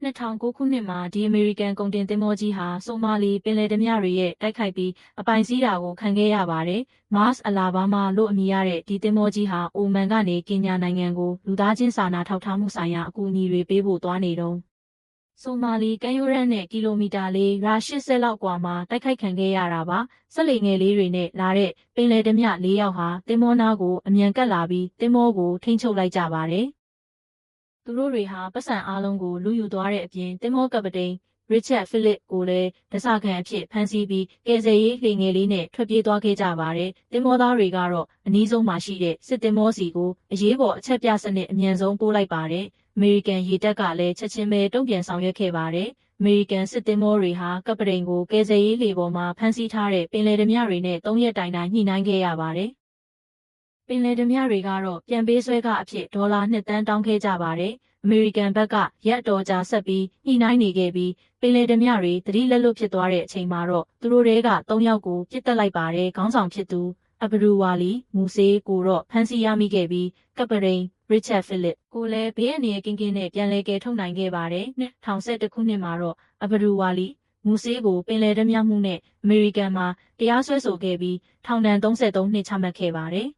2009 ခုနှစ်မှာဒီအမေရိကန်ကုန်တင်သင်္ဘောကြီးဟာဆိုမာလီပင်လယ်ဓမြတွေရဲ့တိုက်ခိုက်ပြီးအပိုင်စီးတာကိုခံခဲ့ရပါတယ်။ Mars Alabama လို့အမည်ရတဲ့ဒီသင်္ဘောကြီးဟာအိုမန်ကနေကင်ညာနိုင်ငံကိုလူသားချင်းစာနာထောက်ထားမှုဆိုင်ရာအကူအညီတွေပေးဖို့သွားနေတုန်းဆိုမာလီကမ်းရိုးတန်းနဲ့ကီလိုမီတာ80လောက်ကွာမှာတိုက်ခိုက်ခံခဲ့ရတာပါ။စက်လှေငယ်လေးတွေနဲ့လာတဲ့ပင်လယ်ဓမြ၄ယောက်ဟာသင်္ဘောနားကိုအမြန်ကပ်လာပြီးသင်္ဘောကိုထိန်းချုပ်လိုက်ကြပါတယ်။သူတို့တွေဟာပတ်စံအားလုံးကိုလူယူသွားတဲ့အပြင်သင်္ဘောကပ္ပတိန်ရစ်ချက်ဖိလစ်ကိုလည်းဒဇခံအဖြစ်ဖမ်းဆီးပြီးကယ်ဆယ်ရေးလှေငယ်လေးနဲ့ထွက်ပြေးသွားခဲ့ကြပါတယ်။သင်္ဘောသားတွေကတော့အနီးဆုံးမှာရှိတဲ့စစ်သင်္ဘောစီကိုအရေးပေါ်အချက်ပြစနစ်အမြန်ဆုံးပို့လိုက်ပါတယ်။အမေရိကန်ရေတပ်ကလည်းချက်ချင်းပဲတုံ့ပြန်ဆောင်ရွက်ခဲ့ပါတယ်။အမေရိကန်စစ်သင်္ဘောတွေဟာကပ္ပတိန်ကိုကယ်ဆယ်ရေးလှေပေါ်မှာဖမ်းဆီးထားတဲ့ပင်လယ်ဓမြတွေနဲ့3ရက်တိုင်ညှိနှိုင်းခဲ့ရပါတယ်။ပင်လယ်ဓမြတွေကတော့ပြန်ပေးဆွဲခအဖြစ်ဒေါ်လာ2 သန်းတောင်းခဲ့ကြပါတယ်။အမေရိကန်ဘက်ကရက်တော်ကြာဆက်ပြီးညှိနှိုင်းနေခဲ့ပြီးပင်လယ်ဓမြတွေသတိလက်လွတ်ဖြစ်သွားတဲ့အချိန်မှာတော့သူတို့တွေက3ယောက်ကိုပြစ်တက်လိုက်ပါတယ်။ခေါင်းဆောင်ဖြစ်သူအဘရူဝါလီမူဆေးကိုတော့ဖမ်းဆီးရမိခဲ့ပြီးကပ္ပတိန်ရစ်ချက်ဖိလစ်ကိုလည်းဘေးအန္တရာယ်ကင်းနဲ့ပြန်လည်ကယ်ထုတ်နိုင်ခဲ့ပါတယ်။2011ခုနှစ်မှာတော့အဘရူဝါလီမူဆေးကိုပင်လယ်ဓမြမှုနဲ့အမေရိကန်မှာတရားစွဲဆိုခဲ့ပြီးထောင်ဒဏ်33နှစ်ချမှတ်ခဲ့ပါတယ်။